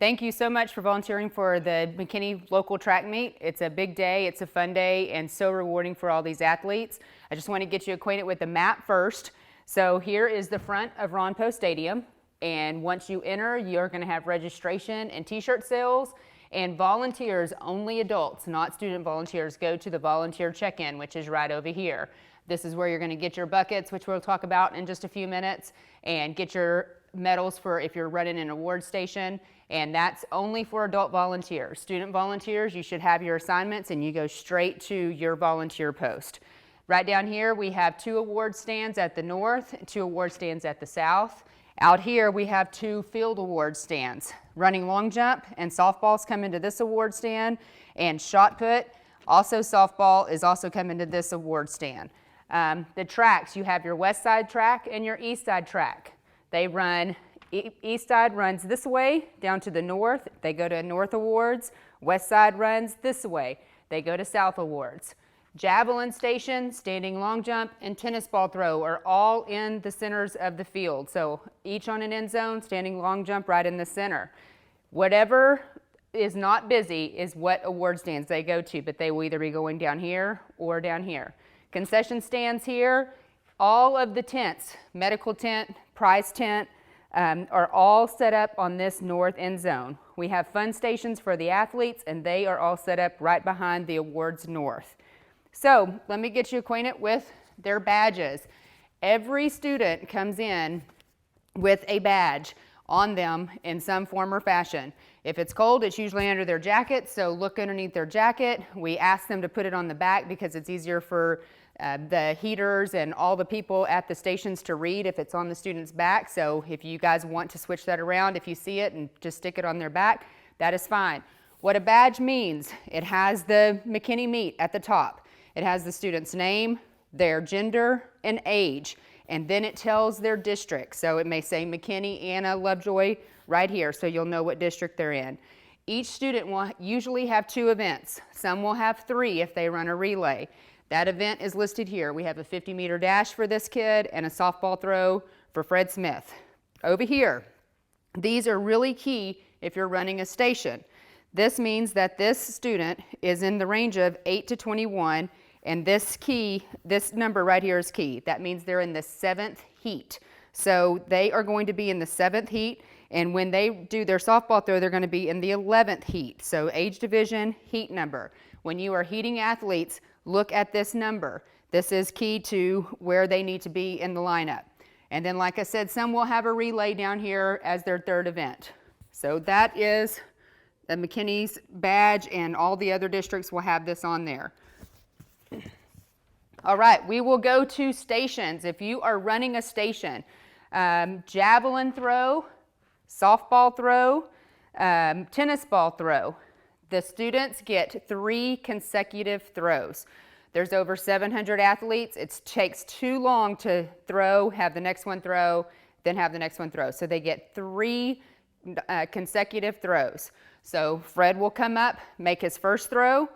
Thank you so much for volunteering for the McKinney local track meet. It's a big day, it's a fun day, and so rewarding for all these athletes. I just want to get you acquainted with the map first. So here is the front of Ron Poe Stadium, and once you enter, you're going to have registration and t-shirt sales, and volunteers, only adults, not student volunteers, go to the volunteer check-in, which is right over here. This is where you're going to get your buckets, which we'll talk about in just a few minutes, and get your medals for if you're running an award station, and that's only for adult volunteers. Student volunteers, you should have your assignments and you go straight to your volunteer post. Right down here we have 2 award stands at the north, 2 award stands at the south. Out here we have 2 field award stands. Running long jump and softballs come into this award stand, and shot put, also softball, is also coming to this award stand. The tracks, you have your west side track and your east side track. They run, east side runs this way down to the north. They go to North Awards. West side runs this way. They go to South Awards. Javelin station, standing long jump, and tennis ball throw are all in the centers of the field. So each on an end zone, standing long jump right in the center. Whatever is not busy is what award stands they go to, but they will either be going down here or down here. Concession stands here. All of the tents, medical tent, prize tent, are all set up on this north end zone. We have fun stations for the athletes, and they are all set up right behind the awards north. So let me get you acquainted with their badges. Every student comes in with a badge on them in some form or fashion. If it's cold, it's usually under their jacket, so look underneath their jacket. We ask them to put it on the back because it's easier for the heaters and all the people at the stations to read if it's on the student's back. So if you guys want to switch that around, if you see it and just stick it on their back, that is fine. What a badge means, it has the McKinney meet at the top. It has the student's name, their gender, and age, and then it tells their district. So it may say McKinney, Anna, Lovejoy right here, so you'll know what district they're in. Each student will usually have 2 events. Some will have 3 if they run a relay. That event is listed here. We have a 50-meter dash for this kid and a softball throw for Fred Smith. Over here, these are really key if you're running a station. This means that this student is in the range of 8 to 21, and this number right here is key. That means they're in the 7th heat. So they are going to be in the 7th heat, and when they do their softball throw, they're going to be in the 11th heat. So age division, heat number. When you are heating athletes, look at this number. This is key to where they need to be in the lineup. And then, like I said, some will have a relay down here as their 3rd event. So that is the McKinney's badge, and all the other districts will have this on there. All right, we will go to stations. If you are running a station, javelin throw, softball throw, tennis ball throw, the students get 3 consecutive throws. There's over 700 athletes. It takes too long to throw, have the next one throw, then have the next one throw. So they get 3 consecutive throws. So Fred will come up, make his first throw.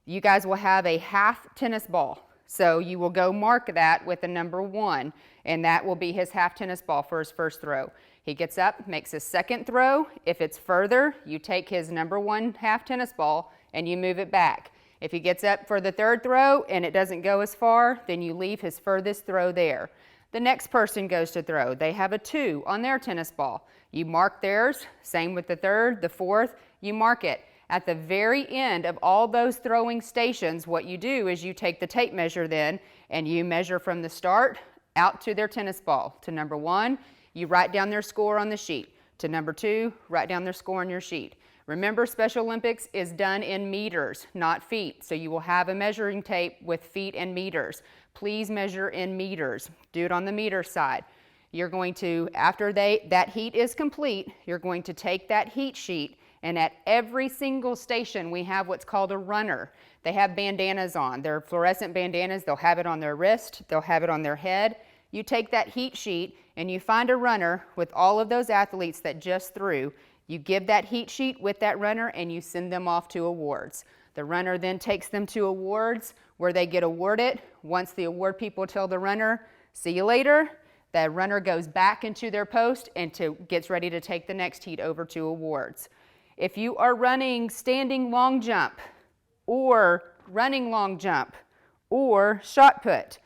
You guys will have a half tennis ball. So you will go mark that with the number 1, and that will be his half tennis ball for his first throw. He gets up, makes his second throw. If it's further, you take his number 1 half tennis ball and you move it back. If he gets up for the 3rd throw and it doesn't go as far, then you leave his furthest throw there. The next person goes to throw. They have a 2 on their tennis ball. You mark theirs, same with the 3rd, the 4th, you mark it. At the very end of all those throwing stations, what you do is you take the tape measure then, and you measure from the start out to their tennis ball. To number 1, you write down their score on the sheet. To number 2, write down their score on your sheet. Remember, Special Olympics is done in meters, not feet. So you will have a measuring tape with feet and meters. Please measure in meters. Do it on the meter side. You're going to, after that heat is complete, you're going to take that heat sheet, and at every single station we have what's called a runner. They have bandanas on. They're fluorescent bandanas. They'll have it on their wrist. They'll have it on their head. You take that heat sheet and you find a runner with all of those athletes that just threw. You give that heat sheet with that runner and you send them off to awards. The runner then takes them to awards where they get awarded. Once the award people tell the runner, see you later, the runner goes back into their post and gets ready to take the next heat over to awards. If you are running standing long jump or running long jump or shot put,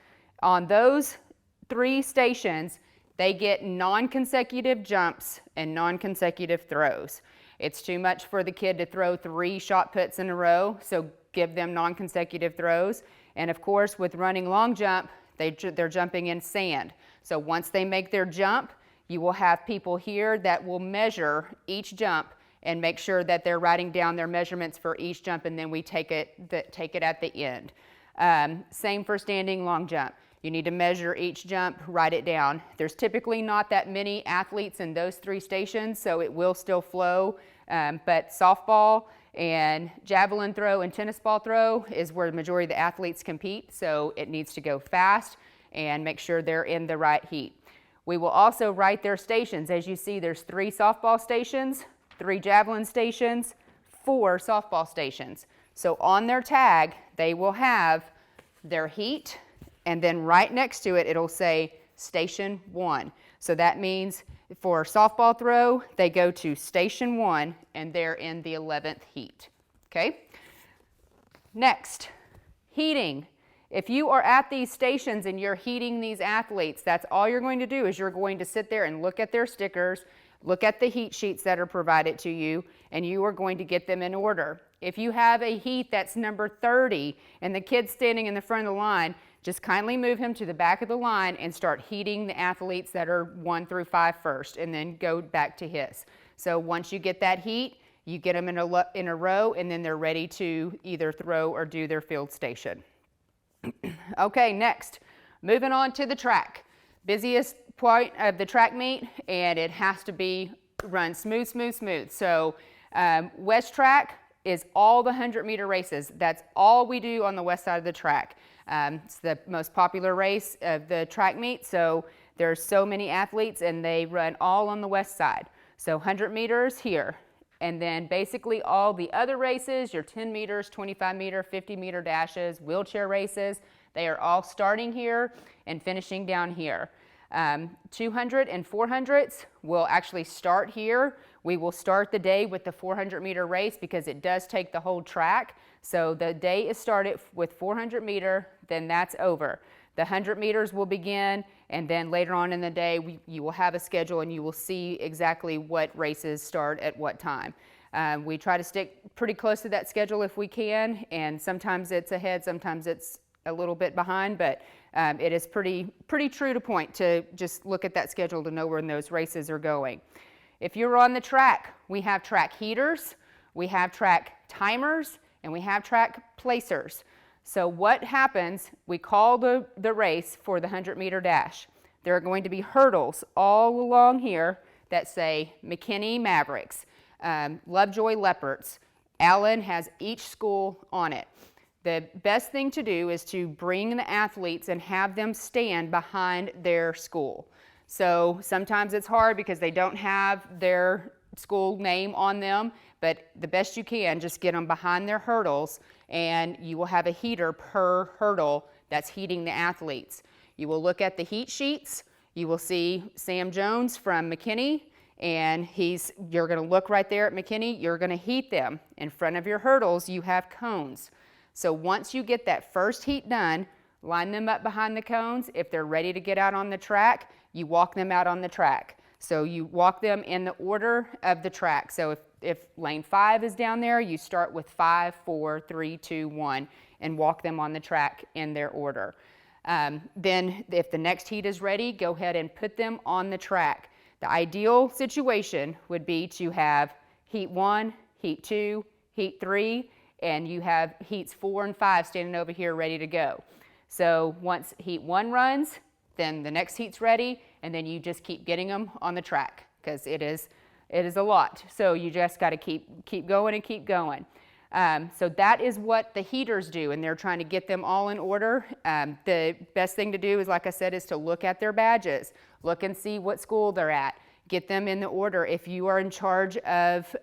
on those 3 stations, they get non-consecutive jumps and non-consecutive throws. It's too much for the kid to throw 3 shot puts in a row, so give them non-consecutive throws. And of course, with running long jump, they're jumping in sand. So once they make their jump, you will have people here that will measure each jump and make sure that they're writing down their measurements for each jump, and then we take it at the end. Same for standing long jump. You need to measure each jump, write it down. There's typically not that many athletes in those 3 stations, so it will still flow, but softball and javelin throw and tennis ball throw is where the majority of the athletes compete, so it needs to go fast and make sure they're in the right heat. We will also write their stations. As you see, there's 3 softball stations, 3 javelin stations, 4 softball stations. So on their tag, they will have their heat, and then right next to it, it'll say Station 1. So that means for softball throw, they go to Station 1, and they're in the 11th heat. Okay? Next, heating. If you are at these stations and you're heating these athletes, that's all you're going to do is you're going to sit there and look at their stickers, look at the heat sheets that are provided to you, and you are going to get them in order. If you have a heat that's number 30 and the kid's standing in the front of the line, just kindly move him to the back of the line and start heating the athletes that are 1 through 5 first, and then go back to his. So once you get that heat, you get them in a row, and then they're ready to either throw or do their field station. Okay, next, moving on to the track. Busiest point of the track meet, and it has to be run smooth, smooth, smooth. So West Track is all the 100-meter races. That's all we do on the west side of the track. It's the most popular race of the track meet, so there's so many athletes, and they run all on the west side. So 100 meters here, and then basically all the other races, your 10 meters, 25 meter, 50 meter dashes, wheelchair races, they are all starting here and finishing down here. 200 and 400s will actually start here. We will start the day with the 400-meter race because it does take the whole track. So the day is started with 400 meter, then that's over. The 100 meters will begin, and then later on in the day, you will have a schedule and you will see exactly what races start at what time. We try to stick pretty close to that schedule if we can, and sometimes it's ahead, sometimes it's a little bit behind, but it is pretty true to point to just look at that schedule to know when those races are going. If you're on the track, we have track heaters, we have track timers, and we have track placers. So what happens, we call the race for the 100-meter dash. There are going to be hurdles all along here that say McKinney Mavericks, Lovejoy Leopards. Allen has each school on it. The best thing to do is to bring the athletes and have them stand behind their school. So sometimes it's hard because they don't have their school name on them, but the best you can, just get them behind their hurdles, and you will have a heater per hurdle that's heating the athletes. You will look at the heat sheets. You will see Sam Jones from McKinney, and you're going to look right there at McKinney. You're going to heat them. In front of your hurdles, you have cones. So once you get that first heat done, line them up behind the cones. If they're ready to get out on the track, you walk them out on the track. So you walk them in the order of the track. So if lane 5 is down there, you start with 5, 4, 3, 2, 1, and walk them on the track in their order. Then if the next heat is ready, go ahead and put them on the track. The ideal situation would be to have heat 1, heat 2, heat 3, and you have heats 4 and 5 standing over here ready to go. So once heat 1 runs, then the next heat's ready, and then you just keep getting them on the track because it is a lot. So you just got to keep going and keep going. So that is what the heaters do, and they're trying to get them all in order. The best thing to do is, like I said, is to look at their badges, look and see what school they're at, get them in the order. If you are in charge of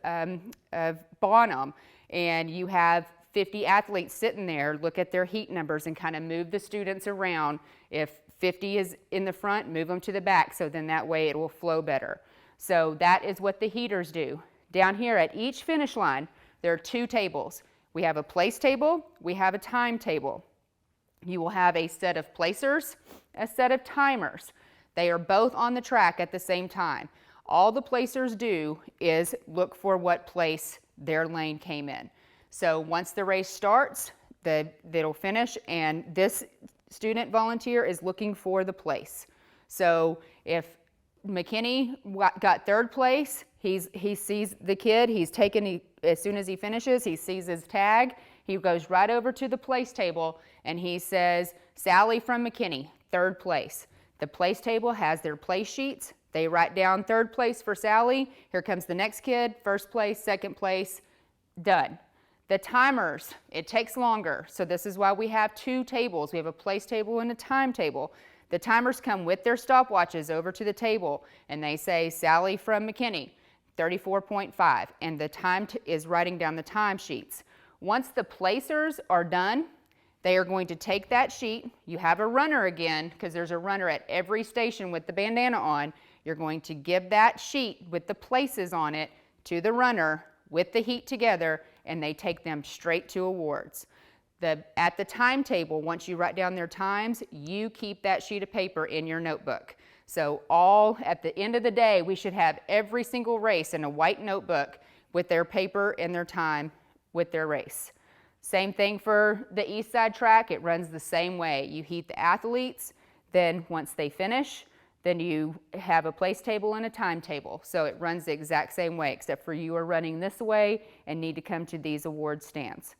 Bonham and you have 50 athletes sitting there, look at their heat numbers and kind of move the students around. If 50 is in the front, move them to the back, so then that way it will flow better. So that is what the heaters do. Down here at each finish line, there are 2 tables. We have a place table, we have a time table. You will have a set of placers, a set of timers. They are both on the track at the same time. All the placers do is look for what place their lane came in. So once the race starts, it'll finish, and this student volunteer is looking for the place. So if McKinney got 3rd place, he sees the kid, as soon as he finishes, he sees his tag, he goes right over to the place table and he says, Sally from McKinney, 3rd place. The place table has their place sheets. They write down 3rd place for Sally. Here comes the next kid, 1st place, 2nd place, done. The timers, it takes longer. So this is why we have 2 tables. We have a place table and a time table. The timers come with their stopwatches over to the table and they say, Sally from McKinney, 34.5, and the time is writing down the time sheets. Once the placers are done, they are going to take that sheet. You have a runner again, because there's a runner at every station with the bandana on. You're going to give that sheet with the places on it to the runner with the heat together, and they take them straight to awards. At the timetable, once you write down their times, you keep that sheet of paper in your notebook. So at the end of the day, we should have every single race in a white notebook with their paper and their time with their race. Same thing for the East Side track. It runs the same way. You heat the athletes, then once they finish, then you have a place table and a timetable. So it runs the exact same way, except for you are running this way and need to come to these award stands.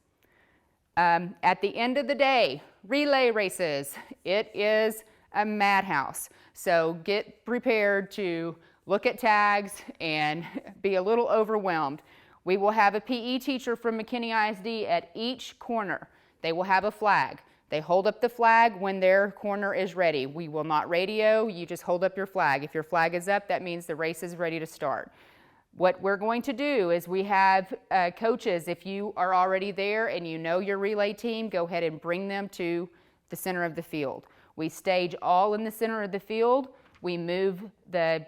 At the end of the day, relay races. It is a madhouse. So get prepared to look at tags and be a little overwhelmed. We will have a PE teacher from McKinney ISD at each corner. They will have a flag. They hold up the flag when their corner is ready. We will not radio, you just hold up your flag. If your flag is up, that means the race is ready to start. What we're going to do is we have coaches, if you are already there and you know your relay team, go ahead and bring them to the center of the field. We stage all in the center of the field. We move the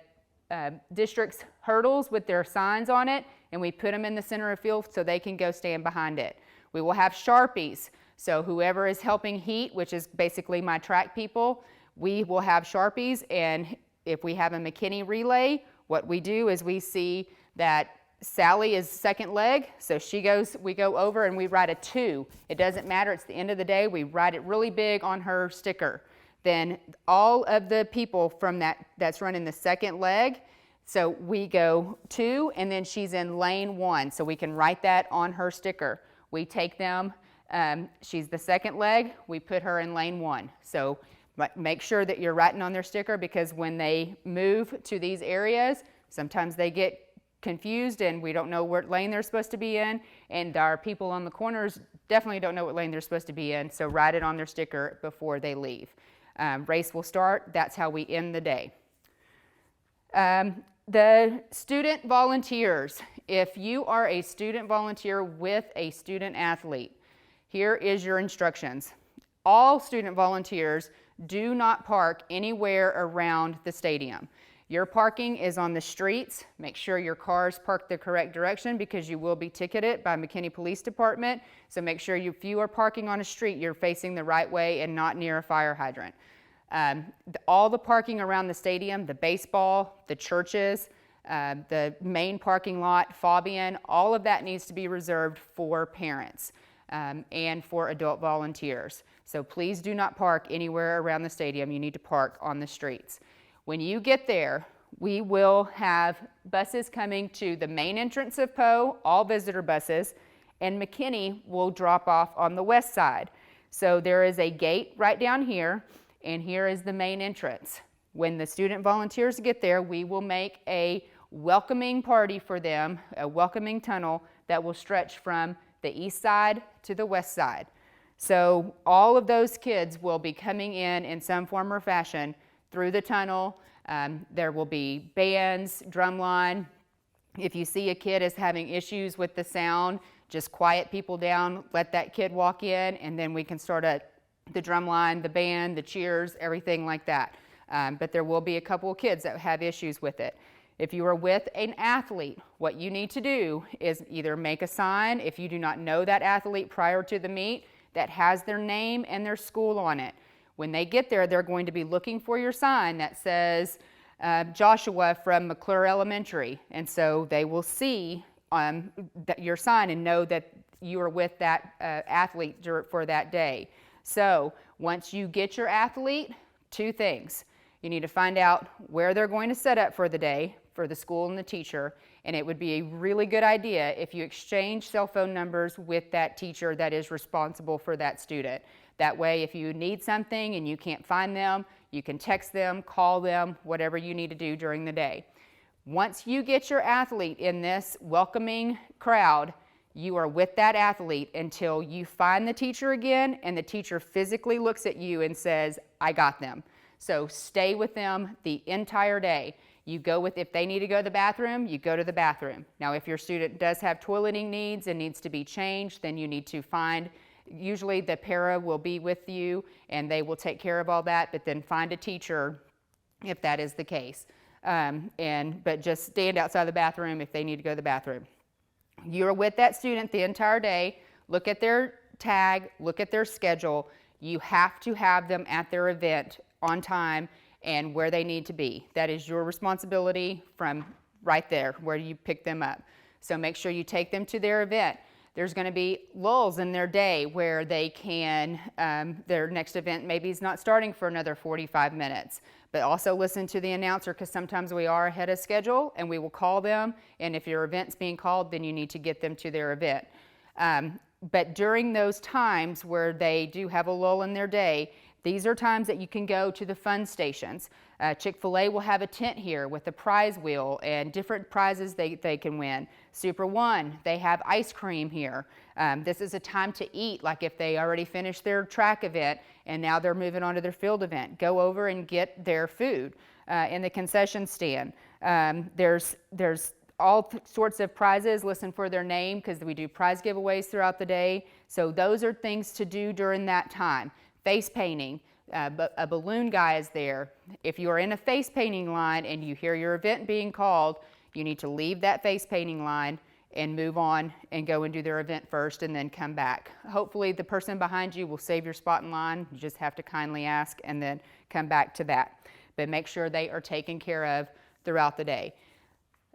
district's hurdles with their signs on it, and we put them in the center of the field so they can go stand behind it. We will have Sharpies. So whoever is helping heat, which is basically my track people, we will have Sharpies, and if we have a McKinney relay, what we do is we see that Sally is 2nd leg, so we go over and we write a 2. It doesn't matter, it's the end of the day, we write it really big on her sticker. Then all of the people from that's running the 2nd leg, so we go 2, and then she's in lane 1, so we can write that on her sticker. We take them, she's the 2nd leg, we put her in lane 1. So make sure that you're writing on their sticker, because when they move to these areas, sometimes they get confused and we don't know what lane they're supposed to be in, and our people on the corners definitely don't know what lane they're supposed to be in, so write it on their sticker before they leave. Race will start, that's how we end the day. The student volunteers. If you are a student volunteer with a student athlete, here is your instructions. All student volunteers do not park anywhere around the stadium. Your parking is on the streets. Make sure your cars park the correct direction, because you will be ticketed by McKinney Police Department. So make sure if you are parking on a street, you're facing the right way and not near a fire hydrant. All the parking around the stadium, the baseball, the churches, the main parking lot, Fabian, all of that needs to be reserved for parents and for adult volunteers. So please do not park anywhere around the stadium. You need to park on the streets. When you get there, we will have buses coming to the main entrance of Poe, all visitor buses, and McKinney will drop off on the west side. So there is a gate right down here, and here is the main entrance. When the student volunteers get there, we will make a welcoming party for them, a welcoming tunnel that will stretch from the east side to the west side. So all of those kids will be coming in some form or fashion through the tunnel. There will be bands, drumline. If you see a kid is having issues with the sound, just quiet people down, let that kid walk in, and then we can start at the drumline, the band, the cheers, everything like that. But there will be a couple of kids that have issues with it. If you are with an athlete, what you need to do is either make a sign if you do not know that athlete prior to the meet that has their name and their school on it. When they get there, they're going to be looking for your sign that says Joshua from McClure Elementary. And so they will see your sign and know that you are with that athlete for that day. So once you get your athlete, two things. You need to find out where they're going to set up for the day for the school and the teacher, and it would be a really good idea if you exchange cell phone numbers with that teacher that is responsible for that student. That way, if you need something and you can't find them, you can text them, call them, whatever you need to do during the day. Once you get your athlete in this welcoming crowd, you are with that athlete until you find the teacher again and the teacher physically looks at you and says, I got them. So stay with them the entire day. You go with, if they need to go to the bathroom, you go to the bathroom. Now, if your student does have toileting needs and needs to be changed, then you need to find, usually the para will be with you and they will take care of all that, but then find a teacher if that is the case. But just stand outside the bathroom if they need to go to the bathroom. You're with that student the entire day. Look at their tag, look at their schedule. You have to have them at their event on time and where they need to be. That is your responsibility from right there where you pick them up. So make sure you take them to their event. There's going to be lulls in their day where they can, their next event maybe is not starting for another 45 minutes. But also listen to the announcer, because sometimes we are ahead of schedule and we will call them. And if your event's being called, then you need to get them to their event. But during those times where they do have a lull in their day, these are times that you can go to the fun stations. Chick-fil-A will have a tent here with a prize wheel and different prizes they can win. Super One, they have ice cream here. This is a time to eat, like if they already finished their track event and now they're moving on to their field event. Go over and get their food in the concession stand. There's all sorts of prizes. Listen for their name, because we do prize giveaways throughout the day. So those are things to do during that time. Face painting, a balloon guy is there. If you are in a face painting line and you hear your event being called, you need to leave that face painting line and move on and go and do their event first and then come back. Hopefully the person behind you will save your spot in line. You just have to kindly ask and then come back to that. But make sure they are taken care of throughout the day.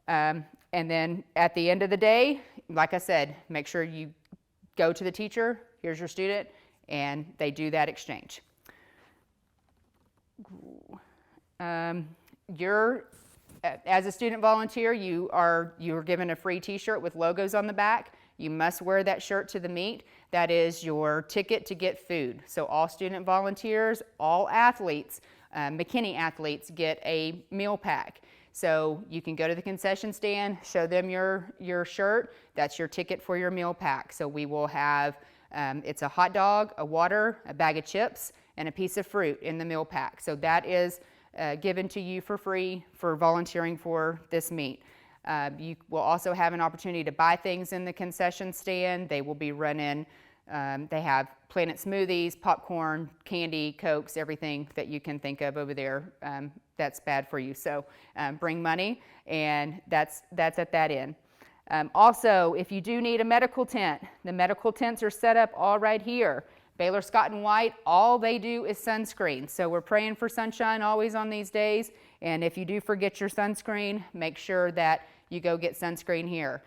And then at the end of the day, like I said, make sure you go to the teacher, here's your student, and they do that exchange. As a student volunteer, you are given a free t-shirt with logos on the back. You must wear that shirt to the meet. That is your ticket to get food. So all student volunteers, all athletes, McKinney athletes get a meal pack. So you can go to the concession stand, show them your shirt. That's your ticket for your meal pack. So we will have, it's a hot dog, a water, a bag of chips, and a piece of fruit in the meal pack. So that is given to you for free for volunteering for this meet. You will also have an opportunity to buy things in the concession stand. They will be running, they have Planet Smoothies, popcorn, candy, Cokes, everything that you can think of over there that's bad for you. So bring money, and that's at that end. Also, if you do need a medical tent, the medical tents are set up all right here. Baylor Scott and White, all they do is sunscreen. So we're praying for sunshine always on these days. And if you do forget your sunscreen, make sure that you go get sunscreen here.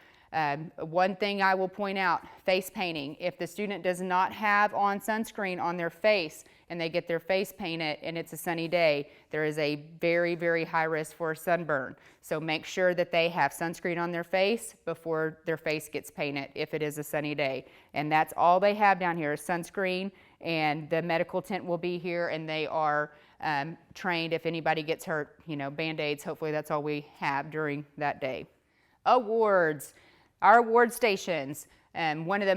One thing I will point out, face painting. If the student does not have on sunscreen on their face and they get their face painted and it's a sunny day, there is a very, very high risk for a sunburn. So make sure that they have sunscreen on their face before their face gets painted if it is a sunny day. And that's all they have down here is sunscreen, and the medical tent will be here, and they are trained if anybody gets hurt, Band-Aids. Hopefully that's all we have during that day. Awards. Our award stations, one of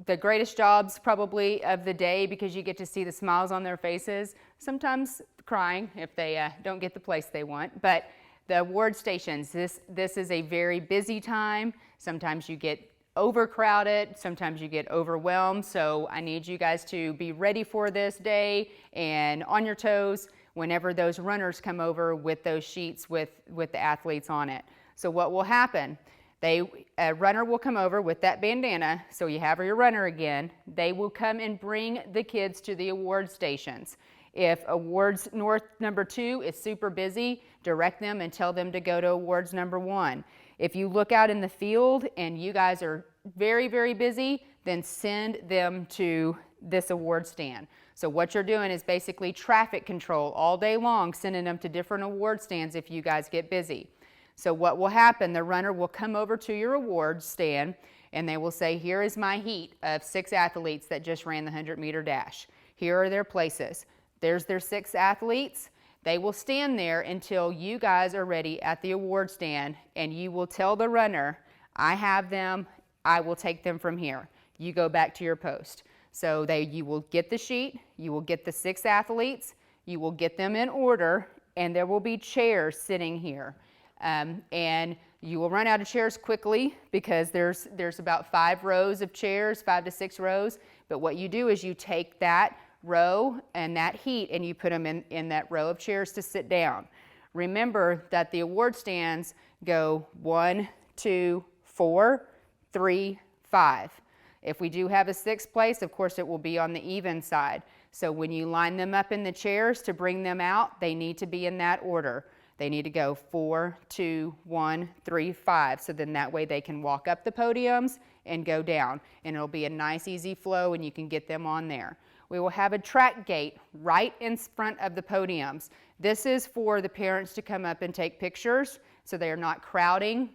the greatest jobs probably of the day, because you get to see the smiles on their faces, sometimes crying if they don't get the place they want. But the award stations, this is a very busy time. Sometimes you get overcrowded, sometimes you get overwhelmed. So I need you guys to be ready for this day and on your toes. whenever those runners come over with those sheets with the athletes on it. So what will happen? A runner will come over with that bandana, so you have your runner again. They will come and bring the kids to the award stations. If awards north number 2 is super busy, direct them and tell them to go to awards number 1. If you look out in the field and you guys are very, very busy, then send them to this award stand. So what you're doing is basically traffic control all day long, sending them to different award stands if you guys get busy. So what will happen, the runner will come over to your awards stand and they will say, here is my heat of 6 athletes that just ran the 100-meter dash. Here are their places. There's their 6 athletes. They will stand there until you guys are ready at the award stand, and you will tell the runner, I have them, I will take them from here. You go back to your post. So you will get the sheet, you will get the 6 athletes, you will get them in order, and there will be chairs sitting here. And you will run out of chairs quickly because there's about 5 rows of chairs, 5 to 6 rows. But what you do is you take that row and that heat and you put them in that row of chairs to sit down. Remember that the award stands go 1, 2, 4, 3, 5. If we do have a 6th place, of course it will be on the even side. So when you line them up in the chairs to bring them out, they need to be in that order. They need to go 4, 2, 1, 3, 5. So then that way they can walk up the podiums and go down. And it'll be a nice easy flow and you can get them on there. We will have a track gate right in front of the podiums. This is for the parents to come up and take pictures so they are not crowding.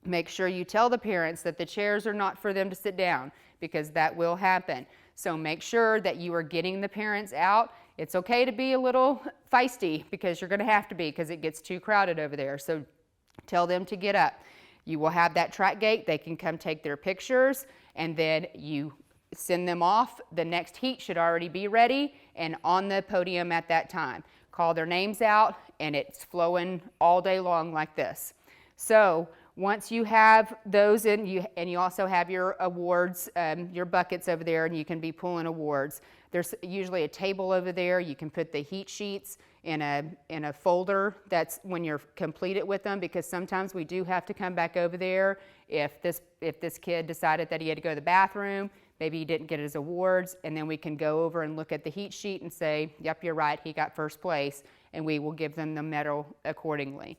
Make sure you tell the parents that the chairs are not for them to sit down because that will happen. So make sure that you are getting the parents out. It's okay to be a little feisty because you're going to have to be because it gets too crowded over there. So tell them to get up. You will have that track gate. They can come take their pictures and then you send them off. The next heat should already be ready and on the podium at that time. Call their names out and it's flowing all day long like this. So once you have those in, you also have your awards, your buckets over there, and you can be pulling awards. There's usually a table over there. You can put the heat sheets in a folder. That's when you're completed with them, because sometimes we do have to come back over there if this kid decided that he had to go to the bathroom. Maybe he didn't get his awards, and then we can go over and look at the heat sheet and say, yep, you're right, he got 1st place, and we will give them the medal accordingly.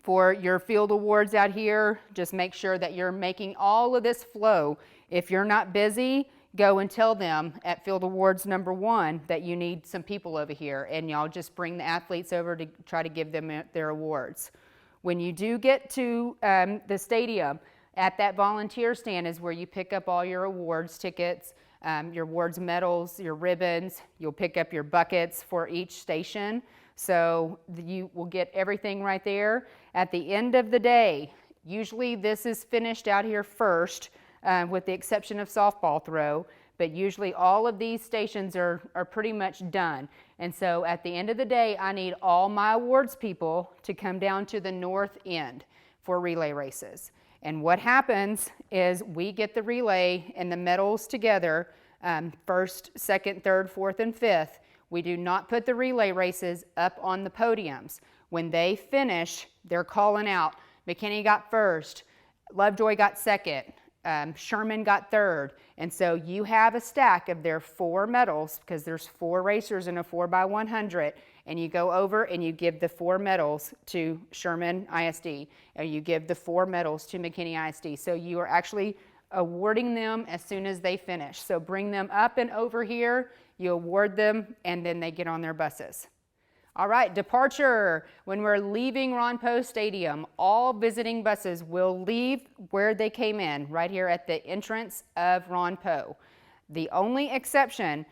For your field awards out here, just make sure that you're making all of this flow. If you're not busy, go and tell them at field awards number 1 that you need some people over here, and y'all just bring the athletes over to try to give them their awards. When you do get to the stadium, at that volunteer stand is where you pick up all your awards tickets, your awards medals, your ribbons. You'll pick up your buckets for each station. So you will get everything right there. At the end of the day, usually this is finished out here first, with the exception of softball throw, but usually all of these stations are pretty much done. And so at the end of the day, I need all my awards people to come down to the north end for relay races. And what happens is we get the relay and the medals together, 1st, 2nd, 3rd, 4th, and 5th. We do not put the relay races up on the podiums. When they finish, they're calling out, McKinney got 1st, Lovejoy got 2nd, Sherman got 3rd. And so you have a stack of their 4 medals, because there's 4 racers in a 4x100, and you go over and you give the 4 medals to Sherman ISD, and you give the 4 medals to McKinney ISD. So you are actually awarding them as soon as they finish. So bring them up and over here, you award them, and then they get on their buses. All right, departure. When we're leaving Ron Poe Stadium, all visiting buses will leave where they came in, right here at the entrance of Ron Poe. The only exception,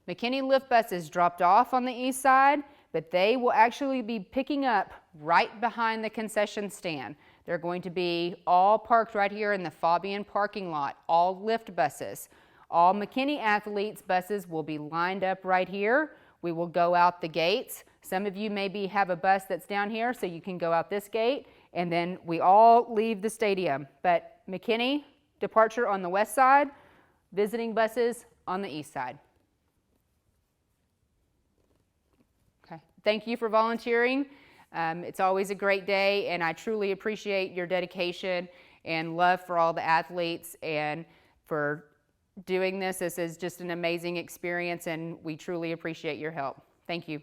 McKinney Lift buses dropped off on the east side, but they will actually be picking up right behind the concession stand. They're going to be all parked right here in the Fabian parking lot, all Lift buses. All McKinney athletes buses will be lined up right here. We will go out the gates. Some of you maybe have a bus that's down here, so you can go out this gate, and then we all leave the stadium. But McKinney, departure on the west side, visiting buses on the east side. thank you for volunteering. It's always a great day, and I truly appreciate your dedication and love for all the athletes and for doing this. This is just an amazing experience, and we truly appreciate your help. Thank you.